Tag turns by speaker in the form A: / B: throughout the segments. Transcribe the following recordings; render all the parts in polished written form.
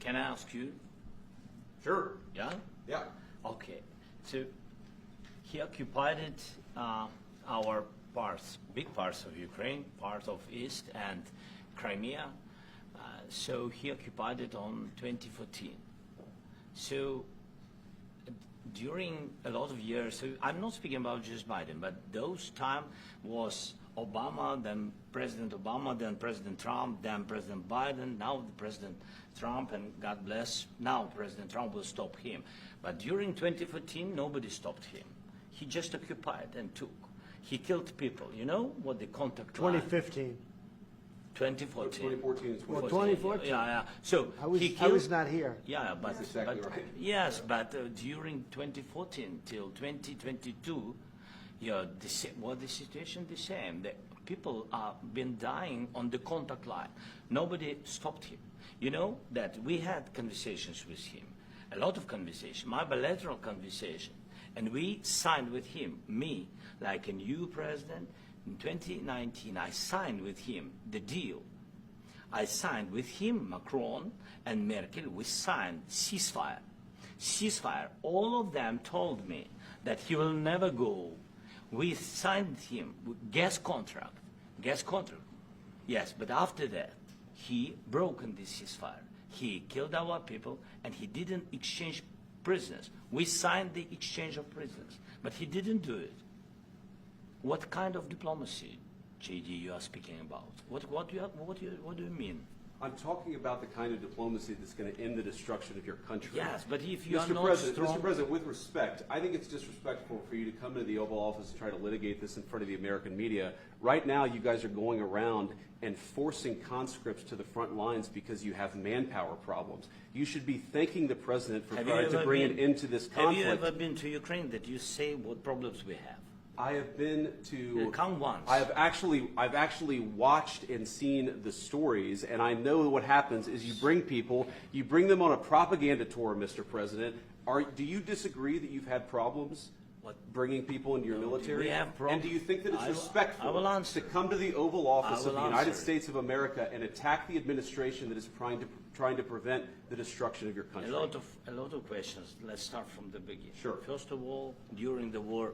A: Can I ask you?
B: Sure.
A: Yeah?
B: Yeah.
A: Okay. So he occupied our parts, big parts of Ukraine, part of East and Crimea. So he occupied it on 2014. So during a lot of years, so I'm not speaking about just Biden, but those time was Obama, then President Obama, then President Trump, then President Biden, now the President Trump, and God bless, now President Trump will stop him. But during 2014, nobody stopped him. He just occupied and took. He killed people. You know what the contact line?
C: 2015.
A: 2014.
B: 2014 and 2014.
C: Well, 2014.
A: Yeah. So
C: I
A: he
C: was not here.
A: Yeah, but,
B: That's exactly
A: but
B: right.
A: yes, but during 2014 till 2022, what the situation the same. The people have been dying on the contact line. Nobody stopped him. You know that we had conversations with him, a lot of conversation, my bilateral conversation, and we signed with him, me, like a new president. In 2019, I signed with him the deal. I signed with him, Macron and Merkel, we signed ceasefire. Ceasefire. All of them told me that he will never go. We signed him with gas contract. Gas contract. Yes, but after that, he broken this ceasefire. He killed our people, and he didn't exchange prisoners. We signed the exchange of prisoners, but he didn't do it. What kind of diplomacy, JD, you are speaking about? What do you mean?
B: I'm talking about the kind of diplomacy that's going to end the destruction of your country.
A: Yes, but if you are
B: Mr.
A: not
B: President,
A: strong...
B: Mr. President, with respect, I think it's disrespectful for you to come into the Oval Office and try to litigate this in front of the American media. Right now, you guys are going around and forcing conscripts to the front lines because you have manpower problems. You should be thanking the President for trying to bring an end to this conflict.
A: Have you ever been to Ukraine that you say what problems we have?
B: I have been to.
A: Come once.
B: I've actually watched and seen the stories, and I know what happens is you bring them on a propaganda tour, Mr. President. Do you disagree that you've had problems bringing people into your military?
A: We have
B: And
A: problems.
B: do you think that it's
A: I
B: respectful
A: will answer.
B: to come to the Oval Office
A: I
B: of the
A: will
B: United
A: answer.
B: States of America and attack the administration that is trying to prevent the destruction of your country?
A: A lot of questions. Let's start from the beginning.
B: Sure.
A: First of all, during the war,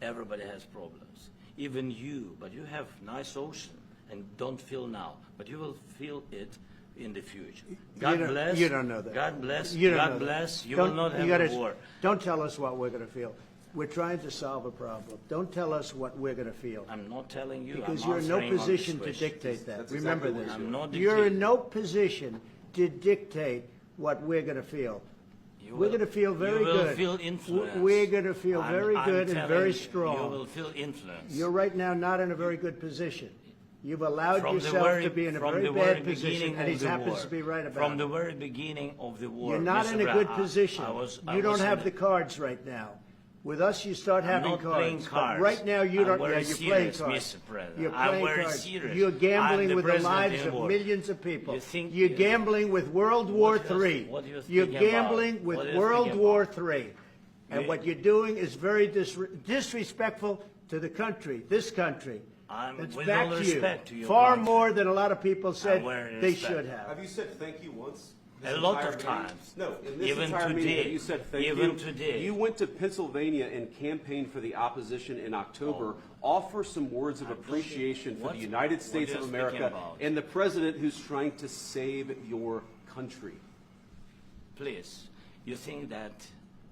A: everybody has problems. Even you, but you have nice ocean and don't feel now, but you will feel it in the future. God bless.
C: You don't know that.
A: God bless.
C: You don't
A: God
C: know that.
A: bless. You
C: Don't-
A: will not
C: you
A: have
C: gotta-
A: a war.
C: Don't tell us what we're going to feel. We're trying to solve a problem. Don't tell us what we're going to feel.
A: I'm not telling you.
C: Because
A: I'm
C: you're in no
A: answering on this
C: position to
A: question.
C: dictate that.
B: That's
C: Remember
B: exactly what
C: this.
B: you're
A: I'm not
C: You're
A: dictating.
C: in no position to dictate what we're going to feel.
A: You
C: We're
A: will-
C: going to feel very
A: you will
C: good.
A: feel influence.
C: We're going to feel very
A: I'm
C: good and
A: telling
C: very
A: you,
C: strong.
A: You will feel influence.
C: You're right now not in a very good position. You've allowed
A: From the
C: yourself
A: very-
C: to be in a
A: from
C: very
A: the very
C: bad position,
A: beginning
C: and he
A: of the
C: happens
A: war.
C: to be right about
A: From the
C: it.
A: very beginning of the war.
C: You're not
A: Mr.
C: in a
A: Brown,
C: good position.
A: I
C: You don't
A: was
C: have
A: in
C: the cards right now. With us, you start
A: I'm
C: having
A: not playing
C: cards.
A: cards.
C: But right now, you
A: I'm
C: don't.
A: very
C: Yeah, you're
A: serious,
C: playing cards.
A: Mr. President.
C: You're
A: I'm
C: playing
A: very
C: cards.
A: serious.
C: You're
A: I'm
C: gambling
A: the
C: with the
A: president
C: lives
A: in
C: of
A: war.
C: millions of people.
A: You think-
C: You're gambling with World War III.
A: what do you
C: You're
A: think about?
C: gambling with
A: What do you
C: World
A: think
C: War
A: about?
C: III. And
A: You-
C: what you're doing is very disrespectful to the country, this country. It's
A: with
C: back
A: all
C: to you.
A: respect to your
C: Far
A: country.
C: more than a lot of people said
A: very
C: they
A: respect.
C: should have.
B: Have you said thank you once?
A: A
B: This
A: lot
B: entire
A: of
B: meeting?
A: times.
B: No, in this
A: Even
B: entire meeting,
A: today.
B: have you said thank
A: Even
B: you?
A: today.
B: You went to Pennsylvania and campaigned for the opposition in October. Offer some words of appreciation for
A: What-
B: the United
A: what
B: States
A: are
B: of
A: you
B: America
A: speaking about?
B: and the president who's trying to save your country.
A: Please, you think that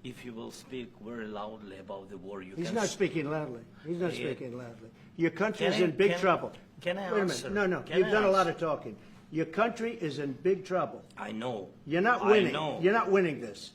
A: if you will speak very loudly about the war, you
C: He's
A: can...
C: not speaking loudly. He's not
A: Yeah.
C: speaking loudly. Your country is
A: Can I-
C: in big
A: can-
C: trouble.
A: can I
C: Wait a
A: answer?
C: minute. No,
A: Can
C: you've
A: I
C: done a lot
A: answer?
C: of talking. Your country is in big trouble.
A: I know.
C: You're not
A: I
C: winning.
A: know.
C: You're not winning this.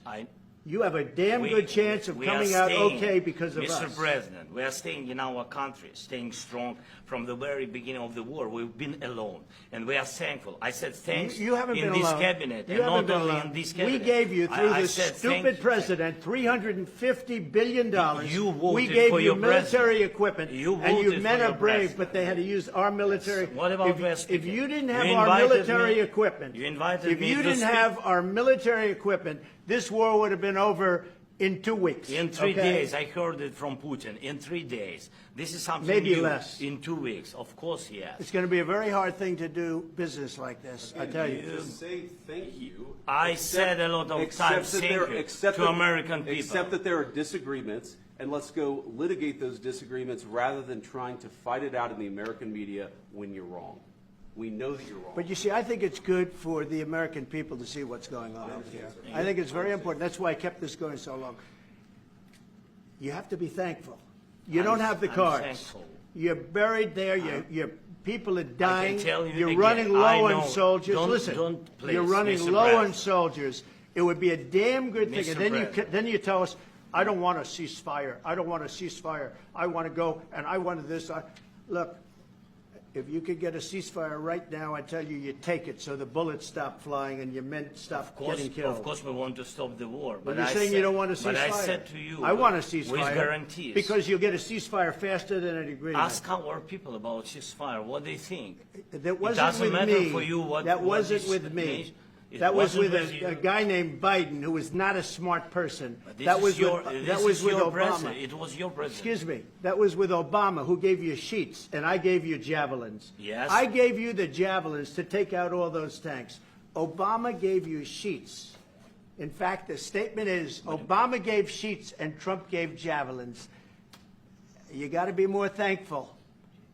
C: You have a damn
A: We-
C: good chance of
A: we are
C: coming out
A: staying,
C: okay because of
A: Mr.
C: us.
A: President, we are staying in our country, staying strong from the very beginning of the war. We've been alone, and we are thankful. I said thanks
C: You haven't
A: in
C: been
A: this
C: alone.
A: cabinet,
C: You
A: and
C: haven't
A: not
C: been
A: only
C: alone.
A: in this
C: We
A: cabinet.
C: gave you, through
A: I
C: this
A: said thank
C: stupid
A: you.
C: president, $350 billion.
A: You voted
C: we gave
A: for
C: you
A: your
C: military
A: president.
C: equipment,
A: You
C: and you
A: voted
C: men
A: for
C: are
A: your
C: brave,
A: president.
C: but they had to use our military.
A: What about
C: if,
A: West
C: if
A: Africa?
C: you didn't
A: You
C: have our
A: invited
C: military
A: me-
C: equipment,
A: you invited
C: if
A: me
C: you
A: to
C: didn't
A: speak.
C: have our military equipment, this war would have been over in 2 weeks.
A: In 3
C: okay?
A: days, I heard it from Putin. In 3 days. This is something
C: Maybe
A: new.
C: less.
A: In 2 weeks. Of course, yes.
C: It's going to be a very hard thing to do business like this, I tell you.
B: Just say thank you.
A: I said a lot of
B: Except
A: times
B: that
A: thank
B: there-
A: you
B: except
A: to
B: that-
A: American people.
B: Except that there are disagreements, and let's go litigate those disagreements rather than trying to fight it out in the American media when you're wrong. We know that you're wrong.
C: But you see, I think it's good for the American people to see what's going on out here. I think it's very important. That's why I kept this going so long. You have to be thankful. You don't have the
A: I'm
C: cards.
A: thankful.
C: You're buried there. Your people are dying.
A: tell you
C: You're
A: again,
C: running
A: I
C: low
A: know.
C: on soldiers.
A: Don't-
C: Listen,
A: don't please,
C: you're running
A: Mr.
C: low on
A: President.
C: soldiers. It would be a damn good thing.
A: Mr.
C: And then
A: President.
C: then you tell us, I don't want a ceasefire. I don't want a ceasefire. I want to go and I want this. Look, if you could get a ceasefire right now, I tell you, you take it so the bullets stop flying and your men stop getting killed.
A: Of course, we want to stop the war.
C: But
A: But
C: you're
A: I
C: saying
A: said,
C: you don't want a ceasefire.
A: But I said to you,
C: I want a ceasefire.
A: with guarantees.
C: Because you'll get a ceasefire faster than an agreement.
A: Ask our people about ceasefire, what they think.
C: That wasn't
A: it doesn't
C: with
A: matter
C: me.
A: for you what.
C: That
A: what
C: wasn't
A: this
C: with me.
A: means. It
C: That was
A: wasn't
C: with
A: you.
C: a guy named Biden, who was not a smart person.
A: But this
C: That
A: is
C: was
A: your,
C: with,
A: this
C: that was
A: is
C: with
A: your
C: Obama.
A: president. It was your president.
C: Excuse me. That was with Obama, who gave you sheets, and I gave you javelins.
A: Yes.
C: I gave you the javelins to take out all those tanks. Obama gave you sheets. In fact, the statement is Obama gave sheets and Trump gave javelins. You got to be more thankful,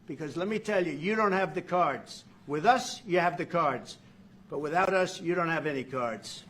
C: because let me tell you, you don't have the cards. With us, you have the cards. But without us, you don't have any cards.